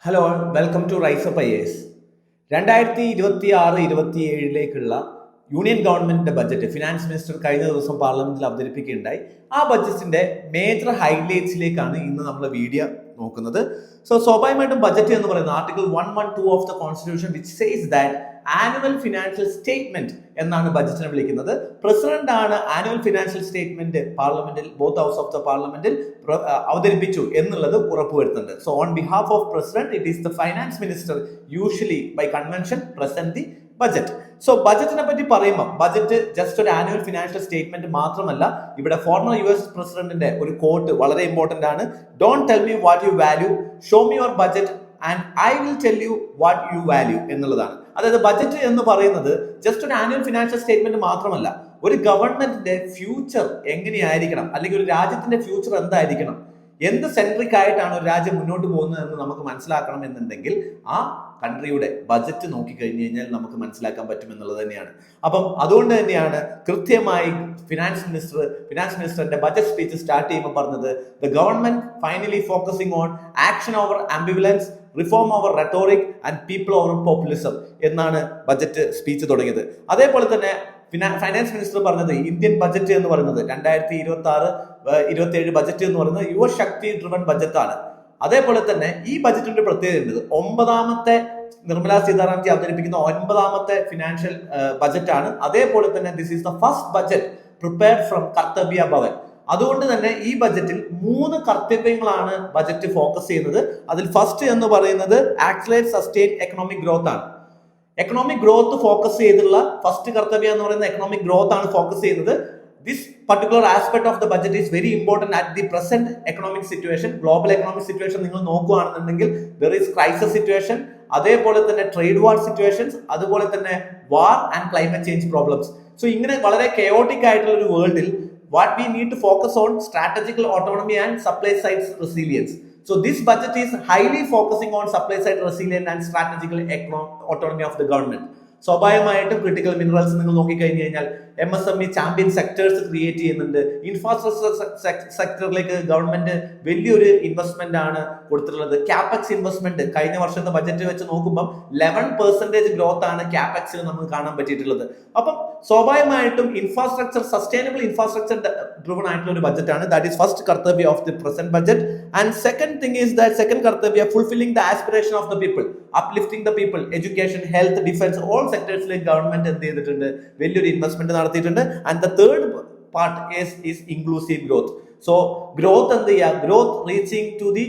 Hello, welcome to rise up IAS. 2026-27 union ഗവൺമെന്റിന്റെ budget finance minister കഴിഞ്ഞ ദിവസം പാർലമെന്റിൽ അവതരിപ്പിക്കുകയുണ്ടായി. ആ ബജറ്റിന്റെ മേജർ ഹൈലൈറ്റ്സിലേക്കാണ് ഇന്ന് നമ്മൾ വീഡിയോ നോക്കുന്നത്. സ്വാഭാവികമായിട്ടും ബജറ്റ് എന്ന് പറയുന്നത് article 112 of the constitution which says that annual financial statement എന്നാണ് ബജറ്റിനെ വിളിക്കുന്നത്. പ്രസിഡന്റ് ആണ് ആനുവൽ ഫിനാൻഷ്യൽ സ്റ്റേറ്റ്മെന്റ് പാർലമെന്റിൽ ബോത്ത് ഹൗസ് ഓഫ് ദ പാർലമെന്റിൽ അവതരിപ്പിച്ചു എന്നുള്ളത് ഉറപ്പുവരുത്തുന്നുണ്ട്. So on behalf of president it is the finance minister usually by convention present the budget. So ബജറ്റിനെ പറ്റി പറയുമ്പോൾ ബജറ്റ് ജസ്റ്റ് ഒരു ആനുവൽ ഫിനാൻഷ്യൽ സ്റ്റേറ്റ്മെന്റ് മാത്രമല്ല. ഇവിടെ ഫോർമർ US പ്രസിഡന്റിന്റെ ഒരു കോട്ട് വളരെ ഇമ്പോർട്ടന്റ് ആണ്. Don't tell me what you value, show me your budget and I will tell you what you value എന്നുള്ളതാണ്. അതായത് ബജറ്റ് എന്ന് പറയുന്നത് ജസ്റ്റ് ഒരു ആനുവൽ ഫിനാൻഷ്യൽ സ്റ്റേറ്റ്മെന്റ് മാത്രമല്ല, ഒരു ഗവൺമെന്റിന്റെ ഫ്യൂച്ചർ എങ്ങനെയായിരിക്കണം, അല്ലെങ്കിൽ ഒരു രാജ്യത്തിന്റെ ഫ്യൂച്ചർ എന്തായിരിക്കണം, എന്ത് സെൻട്രിക് ആയിട്ടാണ് ഒരു രാജ്യം മുന്നോട്ട് പോകുന്നത് എന്ന് നമുക്ക് മനസ്സിലാക്കണം എന്നുണ്ടെങ്കിൽ ആ കൺട്രിയുടെ ബജറ്റ് നോക്കിക്കഴിഞ്ഞു കഴിഞ്ഞാൽ നമുക്ക് മനസ്സിലാക്കാൻ പറ്റും എന്നുള്ളത് തന്നെയാണ്. അപ്പം അതുകൊണ്ട് തന്നെയാണ് കൃത്യമായി ഫിനാൻസ് മിനിസ്റ്ററിന്റെ ബജറ്റ് സ്പീച്ച് സ്റ്റാർട്ട് ചെയ്യുമ്പോൾ പറഞ്ഞത് the government finally focusing on action over ambivalence, reform over rhetoric and people over populism എന്നാണ് ബജറ്റ് സ്പീച്ച് തുടങ്ങിയത്. അതേപോലെ തന്നെ ഫൈനാൻസ് മിനിസ്റ്റർ പറഞ്ഞത് ഇന്ത്യൻ ബജറ്റ് എന്ന് പറയുന്നത് 2026-27 ബജറ്റ് എന്ന് പറയുന്നത് യുവശക്തി ഡ്രിവൺ ബജറ്റാണ്. അതേപോലെ തന്നെ ഈ ബജറ്റിന്റെ പ്രത്യേകത ഒമ്പതാമത്തെ നിർമ്മലാ സീതാരാമൻജി അവതരിപ്പിക്കുന്ന 9ാമത്തെ ഫിനാൻഷ്യൽ ബജറ്റ് ആണ്. അതേപോലെ തന്നെ this is the first budget prepared from Kartavya Bhavan. അതുകൊണ്ട് തന്നെ ഈ ബജറ്റിൽ 3 കർത്തവ്യങ്ങളാണ് ബജറ്റ് ഫോക്കസ് ചെയ്യുന്നത്. അതിൽ ഫസ്റ്റ് എന്ന് പറയുന്നത് ആക്സിലറേറ്റ് സസ്റ്റെയിൻ എക്കണോമിക് ഗ്രോത്ത് ആണ്. എക്കണോമിക് ഗ്രോത്ത് ഫോക്കസ് ചെയ്തിട്ടുള്ള ഫസ്റ്റ് കർത്തവ്യം എന്ന് പറയുന്നത് എക്കണോമിക് ഗ്രോത്ത് ആണ് ഫോക്കസ് ചെയ്യുന്നത്. This particular aspect of the budget is very important at the present economic situation. Global economic situation നിങ്ങൾ നോക്കുകയാണെന്നുണ്ടെങ്കിൽ there is crisis situation, അതേപോലെ തന്നെ ട്രേഡ് വാർ സിറ്റുവേഷൻസ്, അതുപോലെ തന്നെ war and climate change problems. So ഇങ്ങനെ വളരെ കെയോട്ടിക് ആയിട്ടുള്ള ഒരു വേൾഡിൽ what we need to focus on strategical autonomy and supply side resilience. So this budget is highly focusing on supply side resilience and strategical autonomy of the government. സ്വാഭാവികമായിട്ടും critical minerals നിങ്ങൾ നോക്കിക്കഴിഞ്ഞു കഴിഞ്ഞാൽ MSME champion sectors create ചെയ്യുന്നുണ്ട്. Infrastructure സെക്ടറിലേക്ക് government വലിയൊരു investment ആണ് കൊടുത്തിട്ടുള്ളത്. Capex investment കഴിഞ്ഞ വർഷത്തെ budget വെച്ച് നോക്കുമ്പോൾ 11% ഗ്രോത്ത് ആണ് ക്യാപെക്സിൽ നമുക്ക് കാണാൻ പറ്റിയിട്ടുള്ളത്. അപ്പം സ്വാഭാവികമായിട്ടും ഇൻഫ്രാസ്ട്രക്ചർ സസ്റ്റൈനബിൾ ഇൻഫ്രാസ്ട്രക്ചർ ഡ്രിവൺ ആയിട്ടുള്ള ഒരു ബജറ്റ് ആണ്. ദാറ്റ് ഈസ് ഫസ്റ്റ് കർത്തവ്യ of the present budget. And second thing is that second കർത്തവ്യ fulfilling the aspiration of the people, uplifting the people, education, health, defense, all sectors-ലേക്ക് government എന്ത് ചെയ്തിട്ടുണ്ട്, വലിയൊരു investment നടത്തിയിട്ടുണ്ട്. And the third part is inclusive growth. So growth എന്ത് ചെയ്യുക, growth reaching to the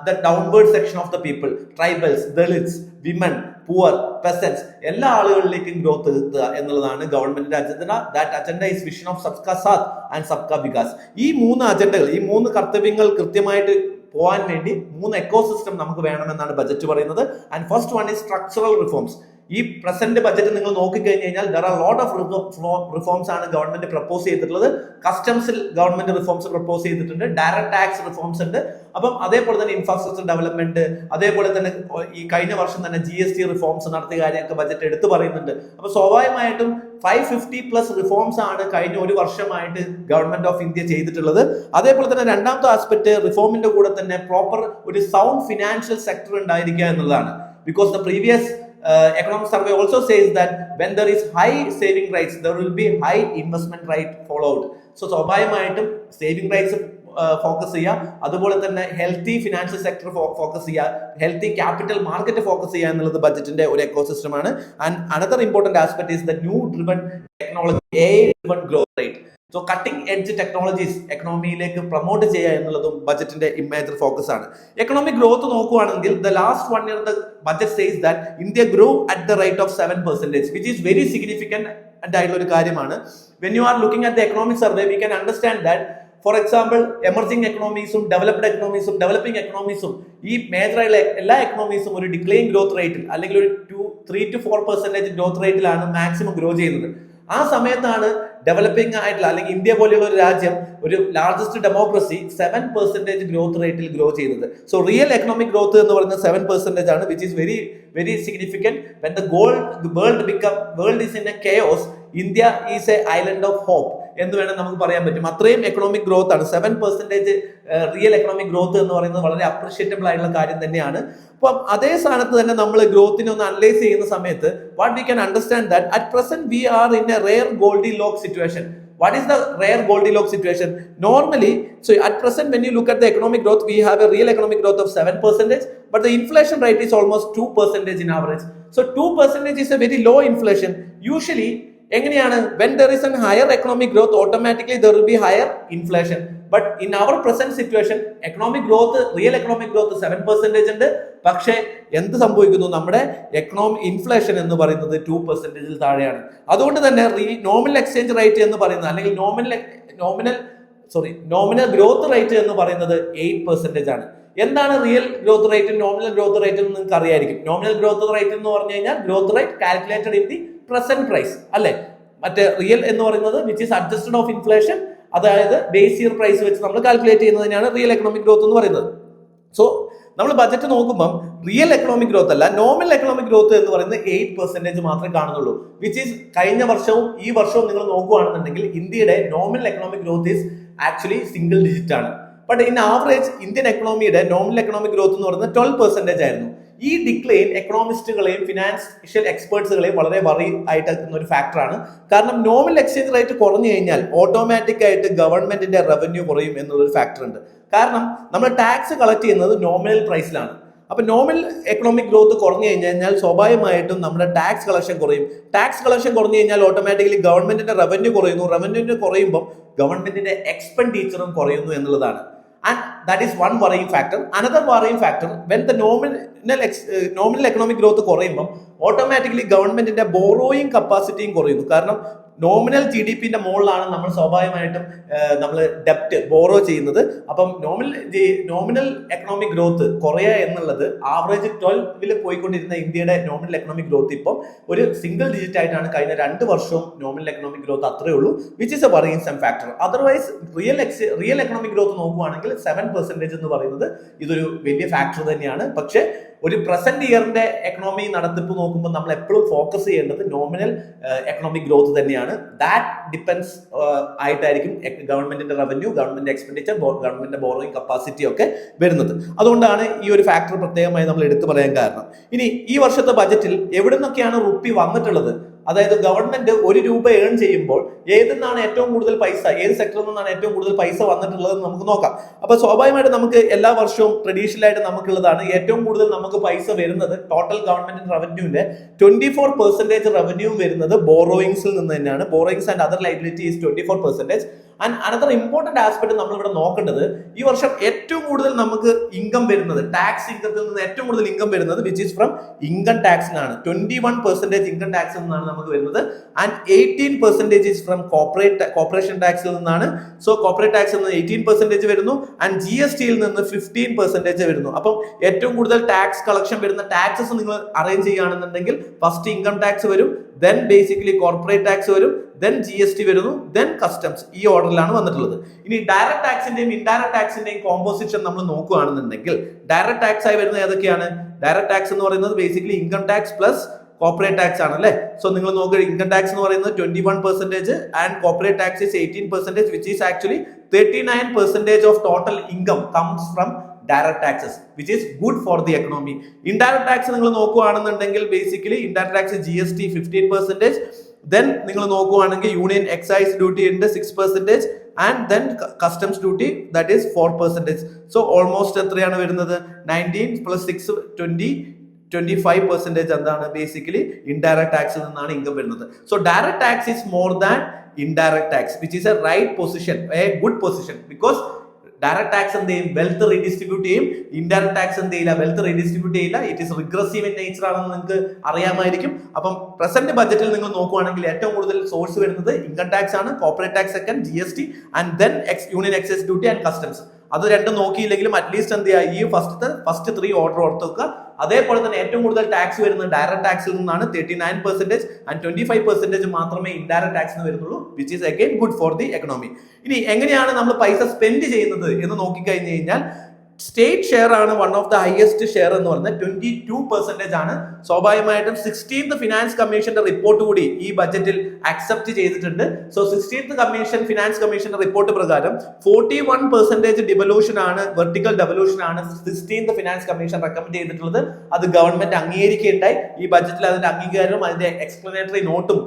the downward section of the people, tribals, Dalits, women, poor, peasants, എല്ലാ ആളുകളിലേക്കും growth എത്തുക എന്നുള്ളതാണ് ഗവൺമെന്റിന്റെ agenda. That agenda is vision of സബ്കാ സാത്ത് and സബ്കാ വികാസ്. ഈ 3 അജണ്ടകൾ, ഈ 3 കർത്തവ്യങ്ങൾ കൃത്യമായിട്ട് പോകാൻ വേണ്ടി 3 എക്കോസിസ്റ്റം നമുക്ക് വേണമെന്നാണ് ബജറ്റ് പറയുന്നത്. And first one is structural reforms. ഈ പ്രസന്റ് ബജറ്റ് നിങ്ങൾ നോക്കിക്കഴിഞ്ഞു കഴിഞ്ഞാൽ there are lot of reforms ആണ് ഗവൺമെന്റ് പ്രപ്പോസ് ചെയ്തിട്ടുള്ളത്. കസ്റ്റംസിൽ ഗവൺമെന്റ് റിഫോംസ് പ്രപ്പോസ് ചെയ്തിട്ടുണ്ട്, ഡയറക്ട് ടാക്സ് റിഫോംസ് ഉണ്ട്. അപ്പം അതേപോലെ തന്നെ ഇൻഫ്രാസ്ട്രക്ചർ ഡെവലപ്മെന്റ്, അതേപോലെ തന്നെ ഈ കഴിഞ്ഞ വർഷം തന്നെ GST റിഫോംസ് നടത്തിയ കാര്യമൊക്കെ ബജറ്റ് എടുത്തു പറയുന്നുണ്ട്. അപ്പൊ സ്വാഭാവികമായിട്ടും 550+ റിഫോംസ് ആണ് കഴിഞ്ഞ ഒരു വർഷമായിട്ട് ഗവൺമെന്റ് ഓഫ് ഇന്ത്യ ചെയ്തിട്ടുള്ളത്. അതേപോലെ തന്നെ രണ്ടാമത്തെ ആസ്പെക്ട് റിഫോമിന്റെ കൂടെ തന്നെ പ്രോപ്പർ ഒരു സൗണ്ട് ഫിനാൻഷ്യൽ സെക്ടർ ഉണ്ടായിരിക്കുക എന്നുള്ളതാണ്. Because the previous economic survey also says that when there is high saving rates there will be high investment rate followed. So സ്വാഭാവികമായിട്ടും സേവിംഗ് റേറ്റ്സ് ഫോക്കസ് ചെയ്യുക, അതുപോലെ തന്നെ ഹെൽത്തി ഫിനാൻഷ്യൽ സെക്ടർ ഫോക്കസ് ചെയ്യുക, healthy capital market focus ചെയ്യുക എന്നുള്ളത് ബജറ്റിന്റെ ഒരു ecosystem ആണ്. And another important aspect is the new driven technology, AI driven growth rate. So cutting edge technologies എക്കണോമിയിലേക്ക് പ്രൊമോട്ട് ചെയ്യുക എന്നുള്ളതും ബജറ്റിന്റെ മേജർ ഫോക്കസ് ആണ്. എക്കണോമിക് ഗ്രോത്ത് നോക്കുകയാണെങ്കിൽ the last 1 year the budget says that India grew at the rate of 7%, which is very significant ആയിട്ടുള്ള ഒരു കാര്യമാണ്. When you are looking at the economic survey we can understand that for example emerging എക്കണോമീസും developed എക്കണോമീസും developing എക്കണോമീസും ഈ മേജറായുള്ള എല്ലാ എക്കണോമീസും ഒരു ഡിക്ലൈൻ ഗ്രോത്ത് റേറ്റിൽ അല്ലെങ്കിൽ ഒരു 3-4% ഗ്രോത്ത് റേറ്റിലാണ് മാക്സിമം ഗ്രോ ചെയ്യുന്നത്. ആ സമയത്താണ് ഡെവലപ്പിംഗ് ആയിട്ടുള്ള അല്ലെങ്കിൽ ഇന്ത്യ പോലെയുള്ള ഒരു രാജ്യം, ഒരു ലാർജസ്റ്റ് ഡെമോക്രസി 7% ഗ്രോത്ത് റേറ്റിൽ ഗ്രോ ചെയ്യുന്നത്. സോ റിയൽ എക്കണോമിക് ഗ്രോത്ത് എന്ന് പറയുന്നത് 7% ആണ്, which is very very significant. When the world is in A chaos, India is a island of hope. എന്ന് വേണം നമുക്ക് പറയാൻ പറ്റും. അത്രയും എക്കണോമിക് ഗ്രോത്ത് ആണ്. 7% റിയൽ എക്കണോമിക് ഗ്രോത്ത് എന്ന് പറയുന്നത് വളരെ അപ്രിഷിയേറ്റബിൾ ആയിട്ടുള്ള കാര്യം തന്നെയാണ്. അപ്പം അതേ സ്ഥാനത്ത് തന്നെ നമ്മൾ ഗ്രോത്തിനെ ഒന്ന് അനലൈസ് ചെയ്യുന്ന സമയത്ത് what we can understand that at present we are in a rare goldilock situation. What is the rare Goldilocks situation? Normally, so at present when you look at the economic growth, we have a real economic growth of 7%, but the inflation rate is almost 2% in average. So 2% is a very low inflation. Usually, when there is a higher economic growth, automatically there will be higher inflation. But in our present situation, economic growth, real economic growth 7% ഉണ്ട്. പക്ഷേ എന്ത് സംഭവിക്കുന്നു, നമ്മുടെ inflation എന്ന് പറയുന്നത് 2% താഴെയാണ്. അതുകൊണ്ട് തന്നെ നോമിനൽ എക്സ്ചേഞ്ച് റേറ്റ് എന്ന് പറയുന്നത് അല്ലെങ്കിൽ നോമിനൽ ഗ്രോത്ത് റേറ്റ് എന്ന് പറയുന്നത് 8% ആണ്. എന്താണ് real growth rate, nominal growth rate എന്ന് നിങ്ങൾക്ക് അറിയായിരിക്കും. നോമിനൽ ഗ്രോത്ത് റേറ്റ് എന്ന് പറഞ്ഞു കഴിഞ്ഞാൽ growth rate calculated in the present price അല്ലെ. മറ്റേ റിയൽ എന്ന് പറയുന്നത് which is adjusted of inflation, അതായത് ബേസ് ഇയർ പ്രൈസ് വെച്ച് നമ്മൾ കാൽക്കുലേറ്റ് ചെയ്യുന്നതിനാണ് റിയൽ എക്കണോമിക് ഗ്രോത്ത് എന്ന് പറയുന്നത്. സോ നമ്മൾ ബജറ്റ് നോക്കുമ്പോൾ റിയൽ എക്കണോമിക് ഗ്രോത്ത് അല്ല, നോമിനൽ എക്കണോമിക് ഗ്രോത്ത് എന്ന് പറയുന്നത് 8% മാത്രമേ കാണുന്നുള്ളൂ. വിച്ച് ഈസ് കഴിഞ്ഞ വർഷവും ഈ വർഷവും നിങ്ങൾ നോക്കുകയാണെന്നുണ്ടെങ്കിൽ ഇന്ത്യയുടെ nominal economic growth is actually single digit ആണ്. ബട്ട് ഇൻ ആവറേജ് ഇന്ത്യൻ എക്കണോമിയുടെ നോമിനൽ എക്കണോമിക് ഗ്രോത്ത് എന്ന് പറയുന്നത് 12% ആയിരുന്നു. ഈ ഡിക്ലൈൻ എക്കണോമിസ്റ്റുകളെയും ഫിനാൻഷ്യൽ എക്സ്പേർട്സുകളെയും വളരെ വറി ആയിട്ട് ഒരു ഫാക്ടറാണ്. കാരണം നോമിനൽ എക്സ്ചേഞ്ച് റേറ്റ് കുറഞ്ഞു കഴിഞ്ഞാൽ ഓട്ടോമാറ്റിക് ആയിട്ട് ഗവൺമെന്റിന്റെ റവന്യൂ കുറയും എന്നുള്ളൊരു ഫാക്ടർ ഉണ്ട്. കാരണം നമ്മൾ ടാക്സ് കളക്ട് ചെയ്യുന്നത് നോമിനൽ പ്രൈസിലാണ്. അപ്പൊ നോമിനൽ എക്കണോമിക് ഗ്രോത്ത് കുറഞ്ഞു കഴിഞ്ഞാൽ സ്വാഭാവികമായിട്ടും നമ്മുടെ ടാക്സ് കളക്ഷൻ കുറയും. ടാക്സ് കളക്ഷൻ കുറഞ്ഞു കഴിഞ്ഞാൽ ഓട്ടോമാറ്റിക്കലി ഗവൺമെന്റിന്റെ റവന്യൂ കുറയുന്നു. റവന്യൂവിന് കുറയുമ്പോൾ ഗവൺമെന്റിന്റെ എക്സ്പെൻഡിച്ചറും കുറയുന്നു എന്നുള്ളതാണ്. And that is one worrying factor. Another worrying factor, when the nominal economic growth കുറയുമ്പോൾ ഓട്ടോമാറ്റിക്കലി ഗവൺമെന്റിന്റെ ബോറോയിങ് കപ്പാസിറ്റിയും കുറയുന്നു. കാരണം നോമിനൽ ജി ഡി പിന്റെ മുകളിലാണ് നമ്മൾ സ്വാഭാവികമായിട്ടും നമ്മൾ ഡെപ്റ്റ് ബോറോ ചെയ്യുന്നത്. അപ്പം നോമിനൽ എക്കണോമിക് ഗ്രോത്ത് കുറയുക എന്നുള്ളത് ആവറേജ് 12 പോയിക്കൊണ്ടിരുന്ന ഇന്ത്യയുടെ നോമിനൽ എക്കണോമിക് ഗ്രോത്ത് ഇപ്പം ഒരു സിംഗിൾ ഡിജിറ്റ് ആയിട്ടാണ് കഴിഞ്ഞ 2 വർഷവും നോമിനൽ എക്കണോമിക് ഗ്രോത്ത് അത്രേ ഉള്ളൂ. Which is a worrying some factor. Otherwise real economic growth നോക്കുവാണെങ്കിൽ 7% എന്ന് പറയുന്നത് ഇതൊരു വലിയ ഫാക്ടർ തന്നെയാണ്. പക്ഷേ ഒരു പ്രസന്റ് ഇയറിന്റെ എക്കണോമി നടത്തിപ്പ് നോക്കുമ്പോൾ നമ്മൾ എപ്പോഴും ഫോക്കസ് ചെയ്യേണ്ടത് നോമിനൽ എക്കണോമിക് ഗ്രോത്ത് തന്നെയാണ്. ദാറ്റ് ഡിപ്പെൻസ് ആയിട്ടായിരിക്കും ഗവൺമെന്റിന്റെ റവന്യൂ, ഗവൺമെന്റ് എക്സ്പെൻഡിച്ചർ, ഗവൺമെന്റിന്റെ ബോറോയിങ് കപ്പാസിറ്റി ഒക്കെ വരുന്നത്. അതുകൊണ്ടാണ് ഈ ഒരു ഫാക്ടർ പ്രത്യേകമായി നമ്മൾ എടുത്തു പറയാൻ കാരണം. ഇനി ഈ വർഷത്തെ ബജറ്റിൽ എവിടെ നിന്നൊക്കെയാണ് റുപ്പി വന്നിട്ടുള്ളത്, അതായത് ഗവൺമെന്റ് 1 രൂപ ഏൺ ചെയ്യുമ്പോൾ ഏതിന്നാണ് ഏറ്റവും കൂടുതൽ പൈസ, ഏത് സെക്ടറിൽ നിന്നാണ് ഏറ്റവും കൂടുതൽ പൈസ വന്നിട്ടുള്ളത് നമുക്ക് നോക്കാം. അപ്പൊ സ്വാഭാവികമായിട്ട് നമുക്ക് എല്ലാ വർഷവും ട്രഡീഷണൽ ആയിട്ട് നമുക്കുള്ളതാണ് ഏറ്റവും കൂടുതൽ നമുക്ക് പൈസ വരുന്നത് ടോട്ടൽ ഗവൺമെന്റ് റവന്യൂവിന്റെ 24% റവന്യൂ വരുന്നത് ബോറോയിങ്സിൽ നിന്ന് തന്നെയാണ്. Borrowings and other liability is 24%. And another important aspect നമ്മൾ ഇവിടെ നോക്കേണ്ടത്, ഈ വർഷം ഏറ്റവും കൂടുതൽ നമുക്ക് ഇൻകം വരുന്നത്, ടാക്സ് ഇൻകത്തിൽ നിന്ന് ഏറ്റവും കൂടുതൽ ഇൻകം വരുന്നത് വിച്ച് ഈസ് ഫ്രം ഇൻകം ടാക്സിനാണ്. 21% ഇൻകം ടാക്സിൽ നിന്നാണ് നമുക്ക് വരുന്നത്. ആൻഡ് 18% ഈസ് ഫ്രം കോർപ്പറേഷൻ ടാക്സിൽ നിന്നാണ്. സോ കോർപ്പറേറ്റ് ടാക്സിൽ നിന്ന് 18% വരുന്നു. ആൻഡ് GST നിന്ന് 15% വരുന്നു. അപ്പം ഏറ്റവും കൂടുതൽ ടാക്സ് കളക്ഷൻ വരുന്ന ടാക്സസ് നിങ്ങൾ അറേഞ്ച് ചെയ്യുകയാണെന്നുണ്ടെങ്കിൽ ഫസ്റ്റ് ഇൻകം ടാക്സ് വരും, ദെൻ ബേസിക്കലി കോർപ്പറേറ്റ് ടാക്സ് വരും, ദെൻ GST വരുന്നു, ദെൻ കസ്റ്റംസ്. ഈ ഓർഡറിലാണ് വന്നിട്ടുള്ളത്. ഇനി ഡയറക്ട് ടാക്സിന്റെയും ഇൻഡയറക്ട് ടാക്സിന്റെയും കോമ്പോസിഷൻ നമ്മൾ നോക്കുകയാണെന്നുണ്ടെങ്കിൽ ഡയറക്ട് ടാക്സ് ആയി വരുന്നത് ഏതൊക്കെയാണ്? ഡയറക്ട് ടാക്സ് എന്ന് പറയുന്നത് basically income tax plus corporate tax ആണ് അല്ലേ. സോ നിങ്ങൾ നോക്കുക, ഇൻകം ടാക്സ് എന്ന് പറയുന്നത് 21% and corporate tax is 18%, which is actually 39% of total income comes from direct taxes, which is good for the economy. Indirect tax നിങ്ങൾ നോക്കുകയാണെന്നുണ്ടെങ്കിൽ basically indirect tax GST 15%, then നിങ്ങൾ നോക്കുകയാണെങ്കിൽ യൂണിയൻ എക്സൈസ് ഡ്യൂട്ടി ഉണ്ട് 6%, and then customs duty that is 4%. So almost എത്രയാണ് വരുന്നത്? 19 + 6 25% എന്താണ് basically indirect ടാക്സിൽ നിന്നാണ് income വരുന്നത്. So direct tax is more than indirect tax, which is a right position, a good position. Because direct tax എന്ത് ചെയ്യും? Wealth redistribute ചെയ്യും. Indirect tax എന്ത് ചെയ്യില്ല? വെൽത്ത് റീഡിസ്ട്രിബ്യൂട്ട് ചെയ്യില്ല. It is regressive in nature ആണെന്ന് നിങ്ങൾക്ക് അറിയാമായിരിക്കും. അപ്പം പ്രസന്റ് ബജറ്റിൽ നിങ്ങൾ നോക്കുകയാണെങ്കിൽ ഏറ്റവും കൂടുതൽ സോഴ്സ് വരുന്നത് ഇൻകം ടാക്സ് ആണ്, corporate tax second, GST, and then union excise duty and customs. അത് രണ്ടും നോക്കിയില്ലെങ്കിലും അറ്റ്ലീസ്റ്റ് എന്ത് ചെയ്യുക, ഈ ഫസ്റ്റ് 3 ഓർഡർ ഓർത്ത് വെക്കുക. അതേപോലെ തന്നെ ഏറ്റവും കൂടുതൽ ടാക്സ് വരുന്നത് ഡയറക്ട് ടാക്സിൽ നിന്നാണ് 39%, ആൻഡ് 25% മാത്രമേ ഇൻഡയറക്ട് ടാക്സിന് വരുന്നുള്ളൂ, which is again good for the economy. ഇനി എങ്ങനെയാണ് നമ്മൾ പൈസ സ്പെൻഡ് ചെയ്യുന്നത് എന്ന് നോക്കിക്കഴിഞ്ഞു കഴിഞ്ഞാൽ സ്റ്റേറ്റ് ഷെയർ ആണ് one of the highest share എന്ന് പറയുന്നത് 22% ആണ്. സ്വാഭാവികമായിട്ടും 16th ഫിനാൻസ് കമ്മീഷന്റെ റിപ്പോർട്ട് കൂടി ഈ ബജറ്റിൽ അക്സെപ്റ്റ് ചെയ്തിട്ടുണ്ട്. സോ 16th ഫിനാൻസ് കമ്മീഷന്റെ റിപ്പോർട്ട് പ്രകാരം 41% ഡിവല്യൂഷൻ ആണ്, വെർട്ടിക്കൽ ഡെവല്യൂഷൻ ആണ് 16th ഫിനാൻസ് കമ്മീഷൻ റെക്കമെൻഡ് ചെയ്തിട്ടുള്ളത്. അത് ഗവൺമെന്റ് അംഗീകരിക്കുകയുണ്ടായി. ഈ ബജറ്റിൽ അതിന്റെ അംഗീകാരവും അതിന്റെ എക്സ്പ്ലനേറ്ററി നോട്ടും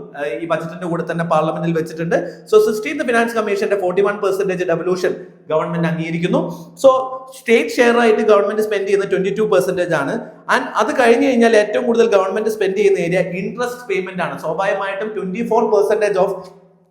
ഈ ബജറ്റിന്റെ കൂടെ തന്നെ പാർലമെന്റിൽ വെച്ചിട്ടുണ്ട്. സോ 16th ഫിനാൻസ് കമ്മീഷന്റെ 41% ഡെവല്യൂഷൻ ഗവൺമെന്റ് അംഗീകരിക്കുന്നു. സോ സ്റ്റേറ്റ് ഷെയർ ആയിട്ട് ഗവൺമെന്റ് സ്പെൻഡ് ചെയ്യുന്ന 22% ആണ്. ആൻഡ് അത് കഴിഞ്ഞ് കഴിഞ്ഞാൽ ഏറ്റവും കൂടുതൽ ഗവൺമെന്റ് സ്പെൻഡ് ചെയ്യുന്ന ഏരിയ ഇൻട്രസ്റ്റ് പേയ്മെന്റ് ആണ്. സ്വാഭാവികമായിട്ടും 24% ഓഫ്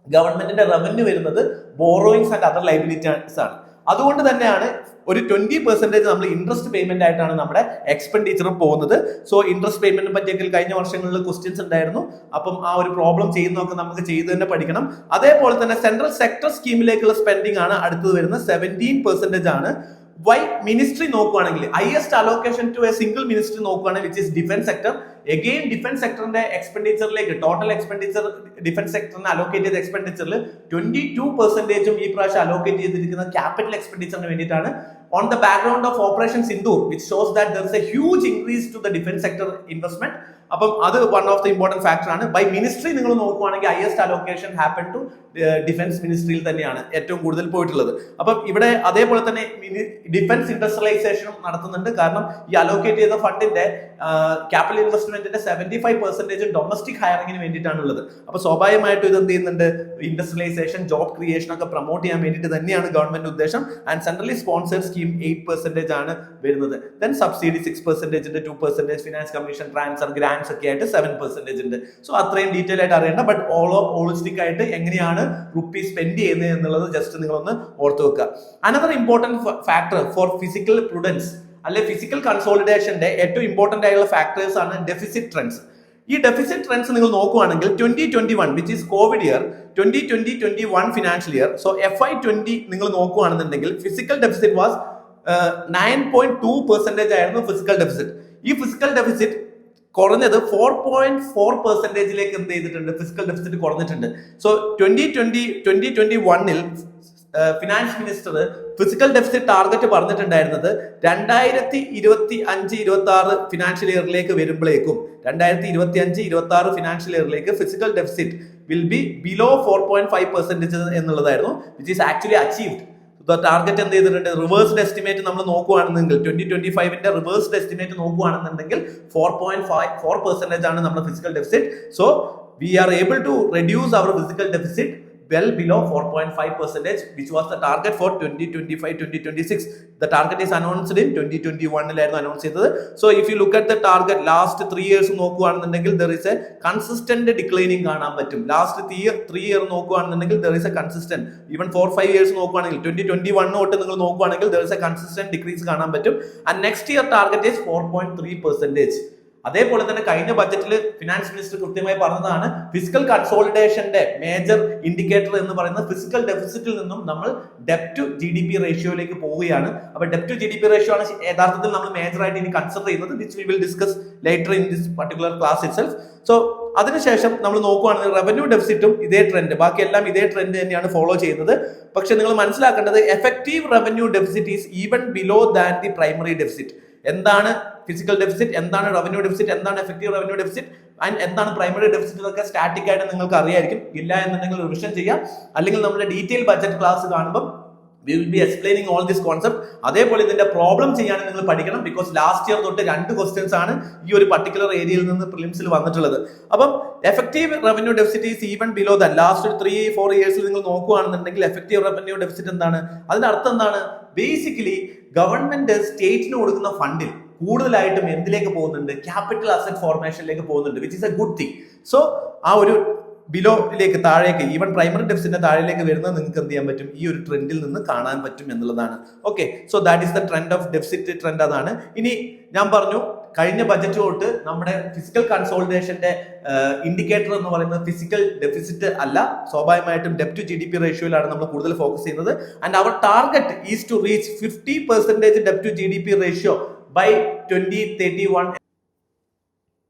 ഗവൺമെന്റിന്റെ റവന്യൂ വരുന്നത് ബോറോയിങ്സ് ആൻഡ് അതർ ലൈബിലിറ്റീസ് ആണ്. അതുകൊണ്ട് തന്നെയാണ് ഒരു 20% നമ്മൾ ഇൻട്രസ്റ്റ് പേയ്മെന്റ് ആയിട്ടാണ് നമ്മുടെ എക്സ്പെൻഡിച്ചർ പോകുന്നത്. സോ ഇൻട്രസ്റ്റ് പേയ്മെന്റിനെ പറ്റിയൊക്കെ കഴിഞ്ഞ വർഷങ്ങളിൽ ക്വസ്റ്റ്യൻസ് ഉണ്ടായിരുന്നു. അപ്പം ആ ഒരു പ്രോബ്ലം ചെയ്യുന്നതൊക്കെ നമുക്ക് ചെയ്ത് തന്നെ പഠിക്കണം. അതേപോലെ തന്നെ സെൻട്രൽ സെക്ടർ സ്കീമിലേക്കുള്ള സ്പെൻഡിങ് ആണ് അടുത്തത് വരുന്നത് 17% ആണ്. വൈ മിനിസ്ട്രി നോക്കുകയാണെങ്കിൽ highest allocation to a single ministry നോക്കുകയാണെങ്കിൽ which is defence sector. Again defence സെക്ടറിന്റെ എക്സ്പെൻഡിച്ചറിലേക്ക് ടോട്ടൽ എക്സ്പെൻഡിച്ചർ ഡിഫൻസ് സെക്ടറിന് അലോക്കേറ്റ് ചെയ്ത എക്സ്പെൻഡിച്ചറിൽ 22% ഈ പ്രാവശ്യം അലോക്കേറ്റ് ചെയ്തിരിക്കുന്ന ക്യാപിറ്റൽ എക്സ്പെൻഡിച്ചറിന് വേണ്ടിയിട്ടാണ്. On the background of operation Sindoor which shows that there is a huge increase to the defence sector investment. അപ്പം അത് one of the important factor ആണ്. ബൈ മിനിസ്ട്രി നിങ്ങൾ നോക്കുവാണെങ്കിൽ highest allocation happen to defence മിനിസ്ട്രിയിൽ തന്നെയാണ് ഏറ്റവും കൂടുതൽ പോയിട്ടുള്ളത്. അപ്പം ഇവിടെ അതേപോലെ തന്നെ ഡിഫൻസ് ഇൻഡസ്ട്രിയലൈസേഷനും നടത്തുന്നുണ്ട്. കാരണം ഈ അലോക്കേറ്റ് ചെയ്ത ഫണ്ടിന്റെ ക്യാപിറ്റൽ ഇൻവെസ്റ്റ്മെന്റിന്റെ 75% ഡൊമസ്റ്റിക് ഹയറിംഗിന് വേണ്ടിയിട്ടാണുള്ളത്. അപ്പൊ സ്വാഭാവികമായിട്ടും ഇത് എന്ത് ചെയ്യുന്നുണ്ട്, ഇൻഡസ്ട്രിയലൈസേഷൻ, ജോബ് ക്രിയേഷൻ ഒക്കെ പ്രൊമോട്ട് ചെയ്യാൻ വേണ്ടിയിട്ട് തന്നെയാണ് ഗവൺമെന്റ് ഉദ്ദേശം. ആൻഡ് സെൻട്രലി സ്പോൺസേഡ് സ്കീം 8% ആണ് വരുന്നത്. ദെൻ സബ്സിഡി 6% ഉണ്ട്, 2% ഫിനാൻസ് കമ്മീഷൻ ട്രാൻസ്ഫർ ഗ്രാൻസ് ഒക്കെ ആയിട്ട് 7% ഉണ്ട്. സോ അത്രയും ഡീറ്റെയിൽ ആയിട്ട് അറിയേണ്ട, ബട്ട് ഹോളിസ്റ്റിക് ആയിട്ട് എങ്ങനെയാണ് റുപ്പീ സ്പെൻഡ് ചെയ്യുന്നത് എന്നുള്ളത് ജസ്റ്റ് നിങ്ങളൊന്ന് ഓർത്ത് വെക്കുക. Another important factor for physical prudence അല്ലെ ഫിസിക്കൽ കൺസോളിഡേഷന്റെ ഏറ്റവും ഇമ്പോർട്ടന്റ് ആയിട്ടുള്ള ഫാക്ടേഴ്സ് ആണ് ഡെഫിസിറ്റ് ട്രെൻഡ്സ്. ഈ ഡെഫിസിറ്റ് ട്രെൻഡ്സ് നിങ്ങൾ നോക്കുകയാണെങ്കിൽ 2021 which is Covid year, 2020-21 financial year, so FY20 നിങ്ങൾ നോക്കുകയാണെന്നുണ്ടെങ്കിൽ ഫിസിക്കൽ ഡെഫിസിറ്റ് വാസ് 9.2% ആയിരുന്നു ഫിസിക്കൽ ഡെഫിസിറ്റ്. ഈ ഫിസിക്കൽ ഡെഫിസിറ്റ് കുറഞ്ഞത് 4.4% എന്ത് ചെയ്തിട്ടുണ്ട്, ഫിസിക്കൽ ഡെഫിസിറ്റ് കുറഞ്ഞിട്ടുണ്ട്. So 2021 finance minister physical deficit target പറഞ്ഞിട്ടുണ്ടായിരുന്നത് 2025-26 ഫിനാൻഷ്യൽ ഇയറിലേക്ക് വരുമ്പോഴേക്കും 2025-26 financial ഇയറിലേക്ക് physical deficit will be below 4.5% എന്നുള്ളതായിരുന്നു, which is actually achieved. Target എന്ത് ചെയ്തിട്ടുണ്ട്, റിവേഴ്സ്ഡ് എസ്റ്റിമേറ്റ് നമ്മൾ നോക്കുകയാണെന്നുണ്ടെങ്കിൽ 2025 റിവേഴ്സ്ഡ് എസ്റ്റിമേറ്റ് നോക്കുകയാണെന്നുണ്ടെങ്കിൽ 4.4% ആണ് നമ്മുടെ fiscal deficit. So we are able to reduce our fiscal deficit well below 4.5%, which was the target for 2025-2026. The target is announced in 2021 ലായിരുന്നു announce ചെയ്തത്. So if you look at the target last 3 years നോക്കുകയാണെന്നുണ്ടെങ്കിൽ there is a consistent declining കാണാൻ പറ്റും. Last 3 year നോക്കുകയാണെന്നുണ്ടെങ്കിൽ there is a consistent, even 4-5 years നോക്കുകയാണെങ്കിൽ 2021 തൊട്ട് നിങ്ങൾ നോക്കുകയാണെങ്കിൽ there is a consistent decrease കാണാൻ പറ്റും. And next year target is 4.3%. അതേപോലെ തന്നെ കഴിഞ്ഞ ബജറ്റിൽ ഫിനാൻസ് മിനിസ്റ്റർ കൃത്യമായി പറഞ്ഞതാണ് ഫിസിക്കൽ കൺസോളിഡേഷന്റെ മേജർ ഇൻഡിക്കേറ്റർ എന്ന് പറയുന്നത് ഫിസിക്കൽ ഡെഫിസിറ്റിൽ നിന്നും നമ്മൾ ഡെപ്റ്റ് ടു GDP റേഷ്യോയിലേക്ക് പോവുകയാണ്. അപ്പൊ ഡെപ്റ്റ് ടു GDP റേഷ്യോ ആണ് യഥാർത്ഥത്തിൽ നമ്മൾ മേജർ ആയിട്ട് ഇനി കൺസിഡർ ചെയ്യുന്നത്, which we will discuss later in this particular class itself. So അതിനുശേഷം നമ്മൾ നോക്കുകയാണെങ്കിൽ റവന്യൂ ഡെഫിസിറ്റും ഇതേ ട്രെൻഡ്, ബാക്കിയെല്ലാം ഇതേ ട്രെൻഡ് തന്നെയാണ് ഫോളോ ചെയ്യുന്നത്. പക്ഷെ നിങ്ങൾ മനസ്സിലാക്കേണ്ടത് effective revenue deficit is even below than the primary deficit. എന്താണ് ഫിസിക്കൽ ഡെഫിസിറ്റ്, എന്താണ് റവന്യൂ ഡെഫിസിറ്റ്, എന്താണ് എഫക്റ്റീവ് റവന്യൂ ഡെഫിസിറ്റ്, ആൻഡ് എന്താണ് പ്രൈമറി ഡെഫിസിറ്റ് എന്നൊക്കെ സ്റ്റാറ്റിക് ആയിട്ട് നിങ്ങൾക്ക് അറിയായിരിക്കും. ഇല്ല എന്നുണ്ടെങ്കിൽ റിവിഷൻ ചെയ്യാം, അല്ലെങ്കിൽ നമ്മുടെ ഡീറ്റെയിൽ ബഡ്ജറ്റ് ക്ലാസ് കാണുമ്പോൾ we will be explaining all this concept. അതേപോലെ ഇതിന്റെ പ്രോബ്ലം ചെയ്യാൻ നിങ്ങൾ പഠിക്കണം, ബിക്കോസ് ലാസ്റ്റ് ഇയർ തൊട്ട് 2 ക്വസ്റ്റ്യൻസ് ആണ് ഈ ഒരു പർട്ടിക്കുലർ ഏരിയയിൽ നിന്ന് പ്രിലിംസിൽ വന്നിട്ടുള്ളത്. അപ്പം effective revenue deficit is even below than. Last 3-4 ഇയേഴ്സിൽ നിങ്ങൾ നോക്കുകയാണെന്നുണ്ടെങ്കിൽ എഫക്റ്റീവ് റവന്യൂ ഡെഫിസിറ്റ് എന്താണ്, അതിന്റെ അർത്ഥം എന്താണ്, ബേസിക്കലി ഗവൺമെന്റ് സ്റ്റേറ്റിന് കൊടുക്കുന്ന ഫണ്ടിൽ കൂടുതലായിട്ടും എന്തിലേക്ക് പോകുന്നുണ്ട്, ക്യാപിറ്റൽ അസറ്റ് ഫോർമേഷനിലേക്ക് പോകുന്നുണ്ട്, which is A good thing. So ആ ഒരു ബിലോയിലേക്ക് താഴേക്ക്, ഈവൻ പ്രൈമറി ഡെഫിസിറ്റിന്റെ താഴേക്ക് വരുന്നത് നിങ്ങൾക്ക് എന്ത് ചെയ്യാൻ പറ്റും, ഈ ഒരു ട്രെൻഡിൽ നിന്ന് കാണാൻ പറ്റും എന്നുള്ളതാണ്. Okay, so that is the trend of deficit trend. അതാണ്. ഇനി ഞാൻ പറഞ്ഞു കഴിഞ്ഞ ബജറ്റ് തൊട്ട് നമ്മുടെ ഫിസിക്കൽ കൺസോളിഡേഷന്റെ ഇൻഡിക്കേറ്റർ എന്ന് പറയുന്നത് ഫിസിക്കൽ ഡെഫിസിറ്റ് അല്ല, സ്വാഭാവികമായിട്ടും ഡെപ്റ്റ് ടു GDP റേഷ്യോയിലാണ് നമ്മൾ കൂടുതൽ ഫോക്കസ് ചെയ്യുന്നത്. And our target is to reach 50% ഡെപ്റ്റ് ടു GDP റേഷ്യോ ബൈ 2031.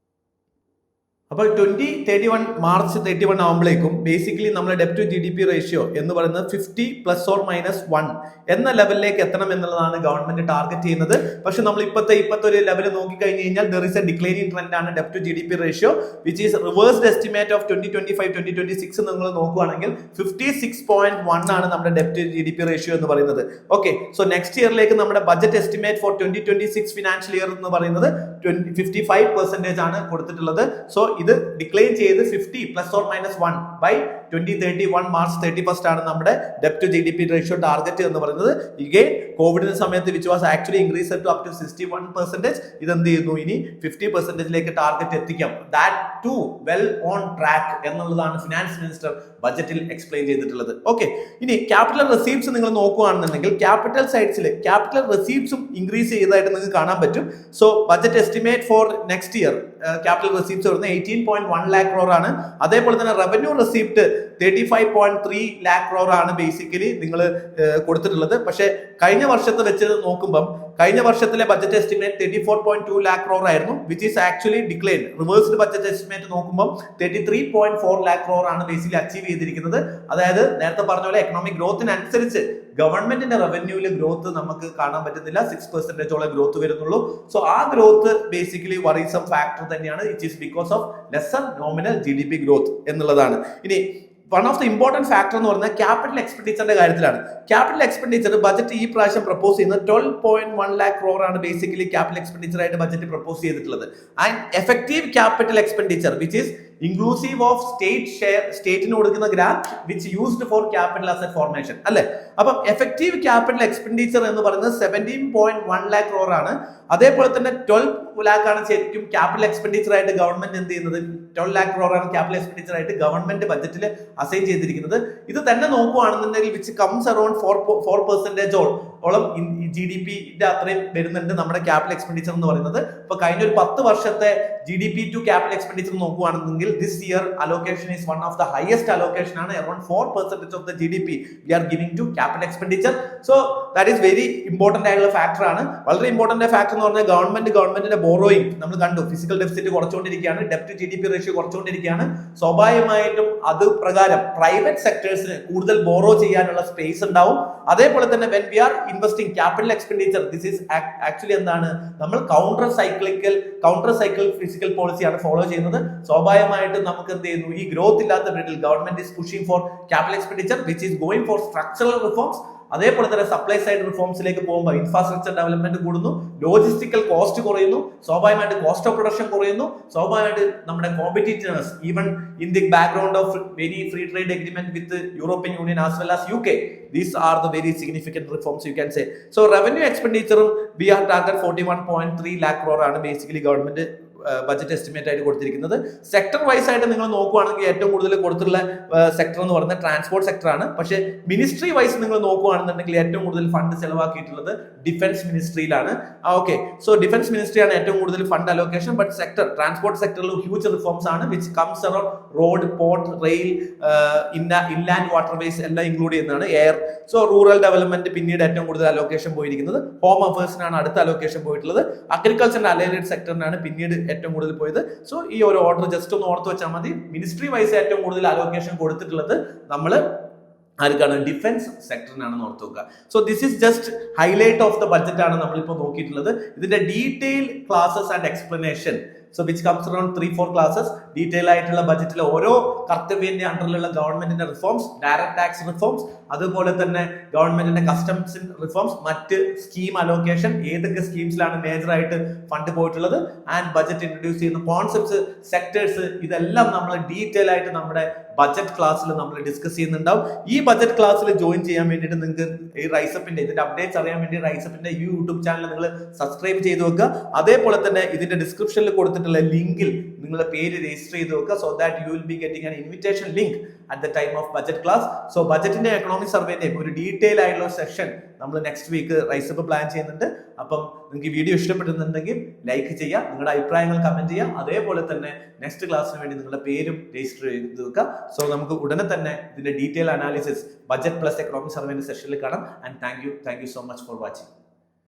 അപ്പോൾ 2031 മാർച്ച് 31 ആകുമ്പോഴേക്കും ബേസിക്കലി നമ്മുടെ ഡെപ്റ്റ് ടു GDP റേഷ്യോ എന്ന് പറയുന്നത് 50 ± 1 എന്ന ലെവലിലേക്ക് എത്തണം എന്നുള്ളതാണ് ഗവൺമെന്റ് ടാർഗറ്റ് ചെയ്യുന്നത്. പക്ഷെ നമ്മൾ ഇപ്പോഴത്തെ ഒരു ലെവൽ നോക്കി കഴിഞ്ഞു കഴിഞ്ഞാൽ there is a declining trend ആണ് ഡെപ്റ്റ് to GDP ratio which is reversed estimate of 2025-2026 നിങ്ങൾ നോക്കുകയാണെങ്കിൽ 56.1 ആണ് നമ്മുടെ ഡെപ്റ്റ് ടു GDP റേഷ്യോ എന്ന് പറയുന്നത്. ഓക്കെ, സോ നെക്സ്റ്റ് ഇയറിലേക്ക് നമ്മുടെ budget estimate for 2026 financial year എന്ന് പറയുന്നത് 55% ആണ് കൊടുത്തിട്ടുള്ളത്. സോ ഇത് ഡിക്ലൈൻ ചെയ്ത് 50 ± 1 ബൈ 2031 മാർച്ച് 31 ആണ് നമ്മുടെ ഡെപ്റ്റ് ടു GDP റേഷ്യോ ടാർഗറ്റ് എന്ന് പറയുന്നത്. ഇഗെയിൻ കോവിഡിന്റെ സമയത്ത് which was actually increase to up to 61%, ഇത് എന്ത് ചെയ്യുന്നു, ഇനി 50%ലേക്ക് ടാർഗറ്റ് എത്തിക്കാം. That too well on track എന്നുള്ളതാണ് ഫിനാൻസ് മിനിസ്റ്റർ ബജറ്റിൽ എക്സ്പ്ലെയിൻ ചെയ്തിട്ടുള്ളത്. ഓക്കെ, ഇനി ക്യാപിറ്റൽ റെസീപ്റ്റ്സ് നിങ്ങൾ നോക്കുകയാണെന്നുണ്ടെങ്കിൽ ക്യാപിറ്റൽ സൈഡ്സിൽ ക്യാപിറ്റൽ റെസീപ്റ്റ്സും ഇൻക്രീസ് ചെയ്തതായിട്ട് നിങ്ങൾക്ക് കാണാൻ പറ്റും. So budget estimate for next year capital receipts വരുന്നത് 18.1 lakh crore ആണ്. അതേപോലെ തന്നെ റവന്യൂ റെസീപ്റ്റ് 35.3 lakh crore ആണ് ബേസിക്കലി നിങ്ങൾ കൊടുത്തിട്ടുള്ളത്. പക്ഷേ കഴിഞ്ഞ വർഷത്തെ വെച്ച് നോക്കുമ്പം കഴിഞ്ഞ വർഷത്തിലെ ബജറ്റ് എസ്റ്റിമേറ്റ് 34.2 lakh crore ആയിരുന്നു, which is actually decline. Reversed budget estimate നോക്കുമ്പോൾ 33.4 lakh crore ആണ് ബേസിക്കലി അച്ചീവ് ചെയ്തിരിക്കുന്നത്. അതായത് നേരത്തെ പറഞ്ഞ പോലെ എക്കണോമിക് ഗ്രോത്തിനനുസരിച്ച് ഗവൺമെന്റിന്റെ റവന്യൂവിൽ ഗ്രോത്ത് നമുക്ക് കാണാൻ പറ്റുന്നില്ല. 6% ഗ്രോത്ത് വരുന്നുള്ളൂ. സോ ആ ഗ്രോത്ത് ബേസിക്കലി വറീസം ഫാക്ടർ തന്നെയാണ്. It is because of lesser nominal GDP growth എന്നുള്ളതാണ്. ഇനി one of the important factor എന്ന് പറയുന്നത് ക്യാപിറ്റൽ എക്സ്പെൻഡിച്ചറിന്റെ കാര്യത്തിലാണ്. ക്യാപിറ്റൽ എക്സ്പെൻഡിച്ചർ ബജറ്റ് ഈ പ്രാവശ്യം പ്രപ്പോസ് ചെയ്യുന്നത് 12.1 lakh crore ആണ് ബേസിക്കലി ക്യാപിറ്റൽ എക്സ്പെൻഡിച്ചർ ആയിട്ട് ബജറ്റ് പ്രപ്പോസ് ചെയ്തിട്ടുള്ളത്. And effective capital expenditure which is inclusive of state share, സ്റ്റേറ്റിന് കൊടുക്കുന്ന grant which used for capital asset formation അല്ലെ. അപ്പം എഫക്റ്റീവ് ക്യാപിറ്റൽ എക്സ്പെൻഡിച്ചർ എന്ന് പറയുന്നത് 17.1 lakh crore ആണ്. അതേപോലെ തന്നെ 12 lakh ആണ് ശരിക്കും ക്യാപിറ്റൽ എക്സ്പെൻഡിച്ചർ ആയിട്ട് ഗവൺമെന്റ് എന്ത് ചെയ്യുന്നത്. 12 lakh crore ആണ് ക്യാപിറ്റൽ എക്സ്പെൻഡിച്ചർ ആയിട്ട് ഗവൺമെന്റ് ബജറ്റിൽ അസൈൻ ചെയ്തിരിക്കുന്നത്. ഇത് തന്നെ നോക്കുകയാണെന്നുണ്ടെങ്കിൽ വിച്ച് കംസ് അറൌണ്ട് 4% ഓളം GDP-ന്റെ അത്രയും വരുന്നുണ്ട് നമ്മുടെ ക്യാപിറ്റൽ എക്സ്പെൻഡിച്ചർ എന്ന് പറയുന്നത്. ഇപ്പൊ കഴിഞ്ഞ ഒരു 10 വർഷത്തെ GDP ടു ക്യാപിറ്റൽ എക്സ്പെൻഡിച്ചർ നോക്കുകയാണെന്നുണ്ടെങ്കിൽ this year allocation is one of the highest allocation ആണ്. Around 4% of the GDP we are giving to capital expenditure. So that is very important ആയിട്ടുള്ള ഫാക്ടർ ആണ്. വളരെ ഇമ്പോർട്ടന്റ് ഫാക്ടർ എന്ന് പറഞ്ഞാൽ ഗവൺമെന്റിന്റെ borrowing നമ്മൾ കണ്ടു, ഫിസിക്കൽ ഡെഫിസിറ്റ് കുറച്ചുകൊണ്ടിരിക്കുകയാണ്, ഡെപ്റ്റ് ടു GDP റേഷ്യോ കുറച്ചുകൊണ്ടിരിക്കുകയാണ്. സ്വാഭാവികമായിട്ടും അത് പ്രകാരം പ്രൈവറ്റ് സെക്ടേഴ്സിന് കൂടുതൽ ബോറോ ചെയ്യാനുള്ള സ്പേസ് ഉണ്ടാവും. അതേപോലെ തന്നെ when we are investing capital expenditure this is actually എന്താണ്, നമ്മൾ കൗണ്ടർ സൈക്കിൾ ഫിസിക്കൽ പോളിസിയാണ് ഫോളോ ചെയ്യുന്നത്. സ്വാഭാവികമായിട്ടും നമുക്ക് എന്ത് ചെയ്യുന്നു, ഈ ഗ്രോത്ത് ഇല്ലാത്ത പീരീഡിൽ government is pushing for capital expenditure which is going for structural reforms. അതേപോലെ തന്നെ സപ്ലൈ സൈഡ് റിഫോംസിലേക്ക് പോകുമ്പോൾ ഇൻഫ്രാസ്ട്രക്ചർ ഡെവലപ്മെന്റ് കൂടുന്നു, ലോജിസ്റ്റിക്കൽ കോസ്റ്റ് കുറയുന്നു, സ്വാഭാവികമായിട്ട് കോസ്റ്റ് ഓഫ് പ്രൊഡക്ഷൻ കുറയുന്നു, സ്വാഭാവികമായിട്ട് നമ്മുടെ competitiveness even in the background of very free trade agreement with European union as well as UK. These are the very significant reforms you can say. So revenue expenditure we are target 41.3 lakh crore ആണ് basically government budget estimate ആയിട്ട് കൊടുത്തിരിക്കുന്നത്. Sector vice ആയിട്ട് നിങ്ങൾ നോക്കുകയാണെങ്കിൽ ഏറ്റവും കൂടുതൽ കൊടുത്തിട്ടുള്ള sector എന്ന് പറയുന്നത് ട്രാൻസ്പോർട്ട് സെക്ടർ ആണ്. പക്ഷേ മിനിസ്ട്രി വൈസ് നിങ്ങൾ നോക്കുകയാണെന്നുണ്ടെങ്കിൽ ഏറ്റവും കൂടുതൽ ഫണ്ട് ചെലവാക്കിയിട്ടുള്ളത് ഡിഫൻസ് മിനിസ്ട്രിയിലാണ്. ഓക്കെ, സോ ഡിഫൻസ് മിനിസ്ട്രിയാണ് ഏറ്റവും കൂടുതൽ fund allocation. But sector transport സെക്ടറിൽ ഹ്യൂജ് റിഫോംസ് ആണ് which comes around road, port, rail, inland waterways എല്ലാം ഇൻക്ലൂഡ് ചെയ്യുന്നതാണ്. എയർ, സോ റൂറൽ ഡെവലപ്മെന്റ് പിന്നീട് ഏറ്റവും കൂടുതൽ അലോക്കേഷൻ പോയിരിക്കുന്നത്. ഹോം അഫയേഴ്സിനാണ് അടുത്ത അലോക്കേഷൻ പോയിട്ടുള്ളത്. അഗ്രികൾച്ചർ ആൻഡ് അലൈഡ് സെക്ടറിനാണ് പിന്നീട് ഏറ്റവും കൂടുതൽ പോയത്. സോ ഈ ഒരു ഓർഡർ ജസ്റ്റ് ഒന്ന് ഓർത്ത് വെച്ചാൽ മതി. മിനിസ്ട്രി വൈസ് ഏറ്റവും കൂടുതൽ അലോക്കേഷൻ കൊടുത്തിട്ടുള്ളത് നമ്മൾ ആർക്കാണ്, ഡിഫൻസ് സെക്ടറിനാണെന്ന് ഓർത്ത് വെക്കുക. So this is just highlight of the budget ആണ് നമ്മളിപ്പോൾ നോക്കിയിട്ടുള്ളത്. ഇതിന്റെ detail classes and explanation so which comes around 3-4 classes detail ആയിട്ടുള്ള ബജറ്റിലെ ഓരോ കർത്തവ്യന്റെ അണ്ടറിലുള്ള ഗവൺമെന്റിന്റെ റിഫോംസ്, ഡയറക്ട് ടാക്സ് റിഫോംസ്, അതുപോലെ തന്നെ ഗവൺമെന്റിന്റെ കസ്റ്റംസ് റിഫോംസ്, മറ്റ് സ്കീം അലോക്കേഷൻ, ഏതൊക്കെ സ്കീംസിലാണ് മേജർ ആയിട്ട് ഫണ്ട് പോയിട്ടുള്ളത്, ആൻഡ് ബജറ്റ് ഇൻട്രൊഡ്യൂസ് ചെയ്യുന്ന കോൺസെപ്റ്റ്സ്, സെക്ടേഴ്സ്, ഇതെല്ലാം നമ്മൾ ഡീറ്റെയിൽ ആയിട്ട് നമ്മുടെ ബജറ്റ് ക്ലാസ്സിൽ നമ്മൾ ഡിസ്കസ് ചെയ്യുന്നുണ്ടാവും. ഈ ബജറ്റ് ക്ലാസ്സിൽ ജോയിൻ ചെയ്യാൻ വേണ്ടിയിട്ട് നിങ്ങൾക്ക് ഈ റൈസപ്പിന്റെ ഇതിന്റെ അപ്ഡേറ്റ്സ് അറിയാൻ വേണ്ടി റൈസപ്പിന്റെ ഈ യൂട്യൂബ് ചാനൽ നിങ്ങൾ സബ്സ്ക്രൈബ് ചെയ്ത് വെക്കുക. അതേപോലെ തന്നെ ഇതിന്റെ ഡിസ്ക്രിപ്ഷനിൽ കൊടുത്തിട്ടുള്ള ലിങ്കിൽ നിങ്ങളുടെ പേര് രജിസ്റ്റർ ചെയ്ത് വെക്കുക. So that you will be getting an invitation link at the time of budget class. So ബജറ്റിന്റെ എക്കണോമിക് സർവേന്റെ ഒരു ഡീറ്റെയിൽ ആയിട്ടുള്ള സെഷൻ നമ്മൾ നെക്സ്റ്റ് വീക്ക് റൈസപ്പ് പ്ലാൻ ചെയ്യുന്നുണ്ട്. അപ്പം നിങ്ങൾക്ക് ഈ വീഡിയോ ഇഷ്ടപ്പെടുന്നുണ്ടെങ്കിൽ ലൈക്ക് ചെയ്യുക, നിങ്ങളുടെ അഭിപ്രായങ്ങൾ കമന്റ് ചെയ്യുക. അതേപോലെ തന്നെ നെക്സ്റ്റ് ക്ലാസ്സിന് വേണ്ടി നിങ്ങളുടെ പേരും രജിസ്റ്റർ ചെയ്ത് വെക്കുക. സോ നമുക്ക് ഉടനെ തന്നെ ഇതിന്റെ detail analysis budget plus economic സർവേന്റെ സെഷനിൽ കാണാം. And thank you so much for watching.